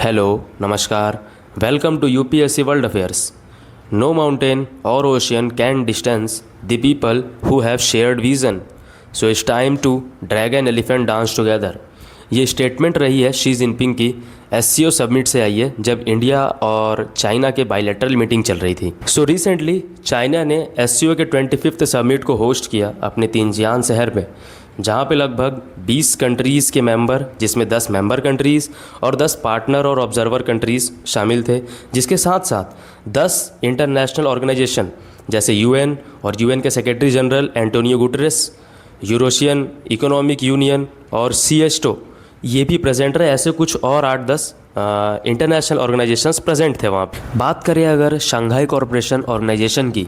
Hello, नमस्कार। Welcome to UPSC world affairs. No mountain और ocean can distance the people who have shared vision, so it's time to drag an elephant dance together. ये statement रही है Xi Jinping की SCO summit से आई है, जब इंडिया और चाइना के बायलैटरल मीटिंग चल रही थी। सो रिसेंटली चाइना ने एससीओ के 25th समिट को होस्ट किया अपने तिनजियान शहर में, जहाँ पे लगभग 20 कंट्रीज़ के मेंबर, जिसमें 10 मेंबर कंट्रीज़ और 10 पार्टनर और ऑब्जर्वर कंट्रीज़ शामिल थे, जिसके साथ साथ 10 इंटरनेशनल ऑर्गेनाइजेशन जैसे यूएन और यूएन के secretary general Antonio Guterres, Eurasian economic union और सीएसटो ये भी प्रेजेंट रहे। ऐसे कुछ और 8-10 इंटरनेशनल ऑर्गेनाइजेशंस प्रेजेंट थे वहाँ पे। बात करें अगर शंघाई कॉरपोरेशन ऑर्गेनाइजेशन की,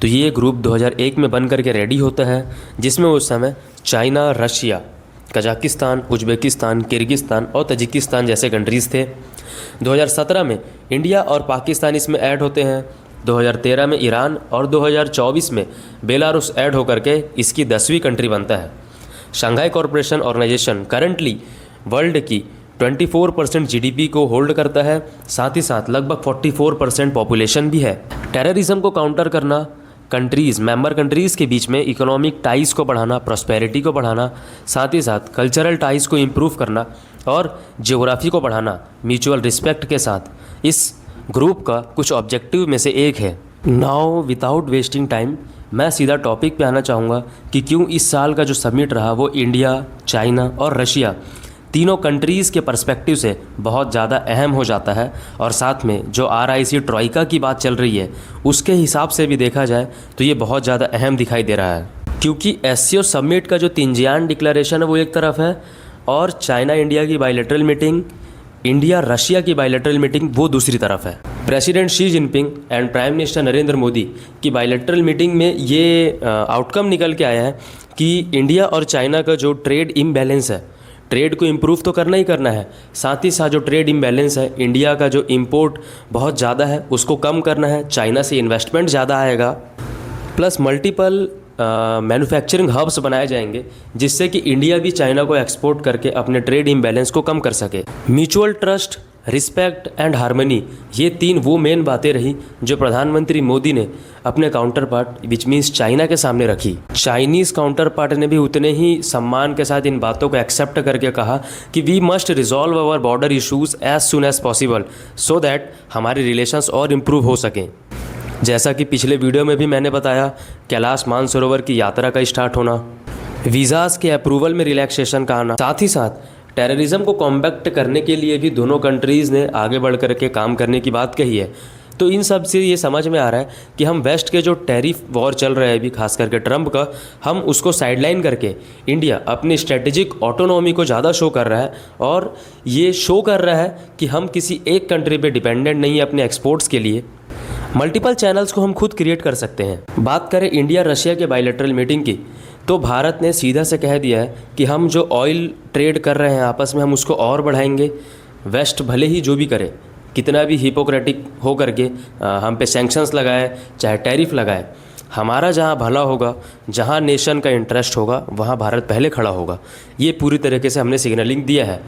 तो ये ग्रुप 2001 में बन करके रेडी होता है, जिसमें उस समय China, Russia, Kazakhstan, Uzbekistan, Kyrgyzstan और तजिकिस्तान जैसे कंट्रीज़ थे। 2017 में इंडिया और पाकिस्तान इसमें ऐड होते हैं, 2013 में ईरान और 2024 में बेलारूस ऐड होकर के इसकी 10वीं कंट्री बनता है। Shanghai corporation organization currently world की 24% जीडीपी को होल्ड करता है, साथ ही साथ लगभग 44% पॉपुलेशन भी है। टेररिज्म को काउंटर करना, मेंबर कंट्रीज़ के बीच में इकोनॉमिक टाइज़ को बढ़ाना, प्रॉस्पेरिटी को बढ़ाना, साथ ही साथ कल्चरल टाइज़ को इम्प्रूव करना और ज्योग्राफी को बढ़ाना म्यूचुअल रिस्पेक्ट के साथ, इस ग्रुप का कुछ ऑब्जेक्टिव में से एक है। नाउ विदाउट वेस्टिंग टाइम मैं सीधा टॉपिक पे आना चाहूँगा कि क्यों इस साल का जो समिट रहा वो इंडिया, चाइना और रशिया तीनों कंट्रीज़ के पर्सपेक्टिव से बहुत ज़्यादा अहम हो जाता है। और साथ में जो RIC ट्रॉइका की बात चल रही है उसके हिसाब से भी देखा जाए तो ये बहुत ज़्यादा अहम दिखाई दे रहा है, क्योंकि एससीओ समिट का जो तिनजियान डिक्लेरेशन है वो एक तरफ है और चाइना इंडिया की बायलैटरल मीटिंग, इंडिया रशिया की बायलैटरल मीटिंग वो दूसरी तरफ है। President Xi Jinping and prime minister Narendra Modi की बायलैटरल मीटिंग में ये आउटकम निकल के आया है कि इंडिया और चाइना का जो ट्रेड इम्बैलेंस है, ट्रेड को इम्प्रूव तो करना ही करना है, साथ ही साथ जो ट्रेड इम्बैलेंस है, इंडिया का जो इंपोर्ट बहुत ज़्यादा है उसको कम करना है, चाइना से इन्वेस्टमेंट ज़्यादा आएगा, प्लस मल्टीपल मैन्युफैक्चरिंग हब्स बनाए जाएंगे, जिससे कि इंडिया भी चाइना को एक्सपोर्ट करके अपने ट्रेड इम्बैलेंस को कम कर सके। Mutual trust, respect and harmony, ये तीन वो मेन बातें रही जो प्रधानमंत्री मोदी ने अपने counter part which means China के सामने रखी। चाइनीज़ काउंटर पार्ट ने भी उतने ही सम्मान के साथ इन बातों को एक्सेप्ट करके कहा कि we must resolve our border issues as soon as possible so that हमारे रिलेशंस और इम्प्रूव हो सकें। जैसा कि पिछले वीडियो में भी मैंने बताया, कैलाश मानसरोवर की यात्रा का स्टार्ट होना, वीज़ाज़ के अप्रूवल में रिलैक्सेशन का आना, साथ ही साथ टेररिज्म को कॉम्बैक्ट करने के लिए भी दोनों कंट्रीज़ ने आगे बढ़ कर के काम करने की बात कही है। तो इन सब से ये समझ में आ रहा है कि हम वेस्ट के जो टैरिफ वॉर चल रहा है अभी, खास करके ट्रंप का, हम उसको साइडलाइन करके इंडिया अपनी स्ट्रेटेजिक ऑटोनॉमी को ज़्यादा शो कर रहा है और ये शो कर रहा है कि हम किसी एक कंट्री पे डिपेंडेंट नहीं है अपने एक्सपोर्ट्स के लिए। मल्टीपल चैनल्स को हम खुद क्रिएट कर सकते हैं। बात करें इंडिया रशिया के बायलैटरल मीटिंग की, तो भारत ने सीधा से कह दिया है कि हम जो ऑयल ट्रेड कर रहे हैं आपस में, हम उसको और बढ़ाएंगे। वेस्ट भले ही जो भी करे, कितना भी हिपोक्रेटिक हो करके हम पे सैंक्शंस लगाए, चाहे टैरिफ लगाए, हमारा जहाँ भला होगा, जहाँ नेशन का इंटरेस्ट होगा, वहाँ भारत पहले खड़ा होगा। ये पूरी तरीके से हमने सिग्नलिंग दिया है।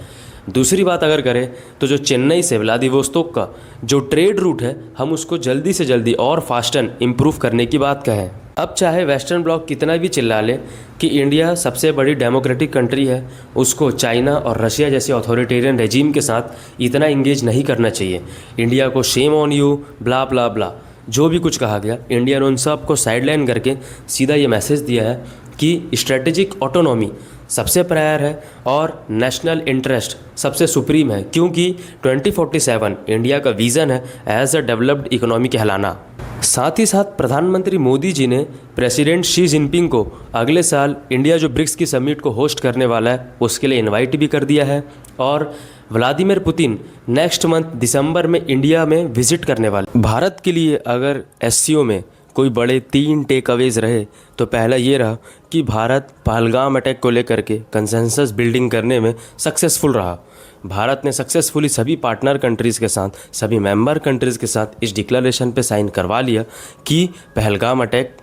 दूसरी बात अगर करें तो जो चेन्नई से व्लादिवोस्तोक का जो ट्रेड रूट है, हम उसको जल्दी से जल्दी और फास्टन इम्प्रूव करने की बात कहें। अब चाहे वेस्टर्न ब्लॉक कितना भी चिल्ला ले कि इंडिया सबसे बड़ी डेमोक्रेटिक कंट्री है, उसको चाइना और रशिया जैसे अथॉरिटेरियन रेजीम के साथ इतना इंगेज नहीं करना चाहिए। इंडिया को शेम ऑन यू, ब्ला ब्ला ब्ला, जो भी कुछ कहा गया, इंडिया ने उन सब को साइडलाइन करके सीधा ये मैसेज दिया है कि स्ट्रेटेजिक ऑटोनॉमी सबसे प्रायर है और नेशनल इंटरेस्ट सबसे सुप्रीम है, क्योंकि 2047 इंडिया का विज़न है एज अ डेवलप्ड इकोनॉमी कहलाना। साथ ही साथ प्रधानमंत्री मोदी जी ने प्रेसिडेंट शी जिनपिंग को अगले साल इंडिया जो ब्रिक्स की समिट को होस्ट करने वाला है उसके लिए इनवाइट भी कर दिया है और व्लादिमीर पुतिन नेक्स्ट मंथ दिसंबर में इंडिया में विजिट करने वाले। भारत के लिए अगर एससीओ में कोई बड़े 3 टेक अवेज रहे तो पहला ये रहा कि भारत पहलगाम अटैक को लेकर के कंसेंसस बिल्डिंग करने में सक्सेसफुल रहा। भारत ने सक्सेसफुली सभी पार्टनर कंट्रीज़ के साथ, सभी मेंबर कंट्रीज़ के साथ इस डिक्लेरेशन पे साइन करवा लिया कि पहलगाम अटैक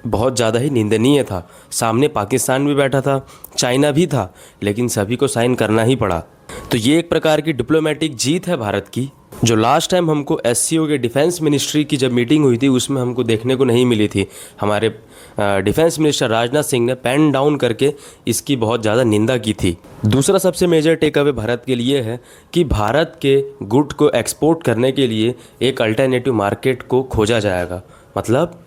बहुत ज़्यादा ही निंदनीय था। सामने पाकिस्तान भी बैठा था, चाइना भी था, लेकिन सभी को साइन करना ही पड़ा। तो ये एक प्रकार की डिप्लोमेटिक जीत है भारत की, जो लास्ट टाइम हमको एससीओ के डिफेंस मिनिस्ट्री की जब मीटिंग हुई थी उसमें हमको देखने को नहीं मिली थी। हमारे डिफेंस मिनिस्टर राजनाथ सिंह ने पेन डाउन करके इसकी बहुत ज़्यादा निंदा की थी। दूसरा सबसे मेजर टेक अवे भारत के लिए है कि भारत के गुड को एक्सपोर्ट करने के लिए एक अल्टरनेटिव मार्केट को खोजा जाएगा। मतलब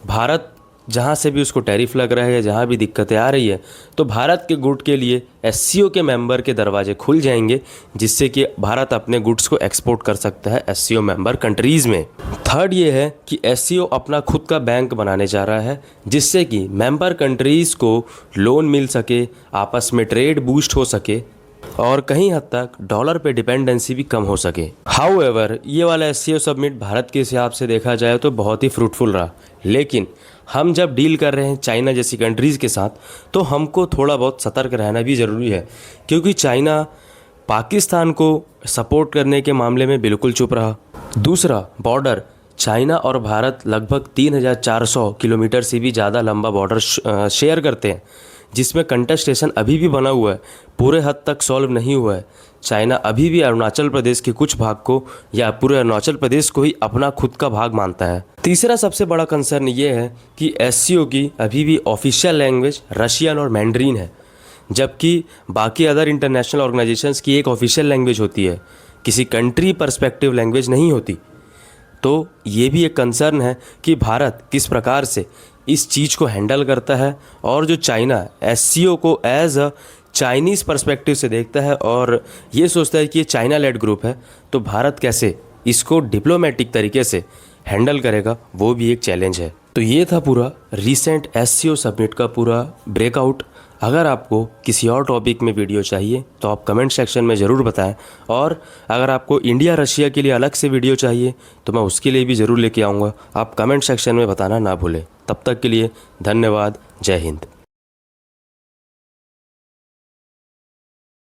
भारत जहाँ से भी उसको टैरिफ लग रहा है या जहाँ भी दिक्कतें आ रही है, तो भारत के गुड के लिए एससीओ के मेंबर के दरवाजे खुल जाएंगे, जिससे कि भारत अपने गुड्स को एक्सपोर्ट कर सकता है एससीओ मेंबर कंट्रीज़ में। थर्ड ये है कि एससीओ अपना खुद का बैंक बनाने जा रहा है, जिससे कि मेंबर कंट्रीज़ को लोन मिल सके, आपस में ट्रेड बूस्ट हो सके और कहीं हद तक डॉलर पे डिपेंडेंसी भी कम हो सके। हाउएवर ये वाला एससीओ समिट भारत के हिसाब से देखा जाए तो बहुत ही फ्रूटफुल रहा, लेकिन हम जब डील कर रहे हैं चाइना जैसी कंट्रीज़ के साथ तो हमको थोड़ा बहुत सतर्क रहना भी ज़रूरी है, क्योंकि चाइना पाकिस्तान को सपोर्ट करने के मामले में बिल्कुल चुप रहा। दूसरा, बॉर्डर चाइना और भारत लगभग 3400 किलोमीटर से भी ज़्यादा लंबा बॉर्डर शेयर करते हैं, जिसमें कंटेस्टेशन अभी भी बना हुआ है, पूरे हद तक सॉल्व नहीं हुआ है। चाइना अभी भी अरुणाचल प्रदेश के कुछ भाग को या पूरे अरुणाचल प्रदेश को ही अपना खुद का भाग मानता है। तीसरा सबसे बड़ा कंसर्न ये है कि एससीओ की अभी भी ऑफिशियल लैंग्वेज रशियन और मैंड्रीन है, जबकि बाकी अदर इंटरनेशनल ऑर्गेनाइजेशंस की एक ऑफिशियल लैंग्वेज होती है, किसी कंट्री पर्सपेक्टिव लैंग्वेज नहीं होती। तो ये भी एक कंसर्न है कि भारत किस प्रकार से इस चीज़ को हैंडल करता है, और जो चाइना एससीओ को एज अ चाइनीज़ पर्सपेक्टिव से देखता है और ये सोचता है कि ये चाइना लेड ग्रुप है, तो भारत कैसे इसको डिप्लोमेटिक तरीके से हैंडल करेगा, वो भी एक चैलेंज है। तो ये था पूरा रीसेंट एससीओ समिट का पूरा ब्रेकआउट। अगर आपको किसी और टॉपिक में वीडियो चाहिए तो आप कमेंट सेक्शन में ज़रूर बताएं, और अगर आपको इंडिया रशिया के लिए अलग से वीडियो चाहिए तो मैं उसके लिए भी ज़रूर लेके आऊँगा। आप कमेंट सेक्शन में बताना ना भूलें। तब तक के लिए धन्यवाद। जय हिंद।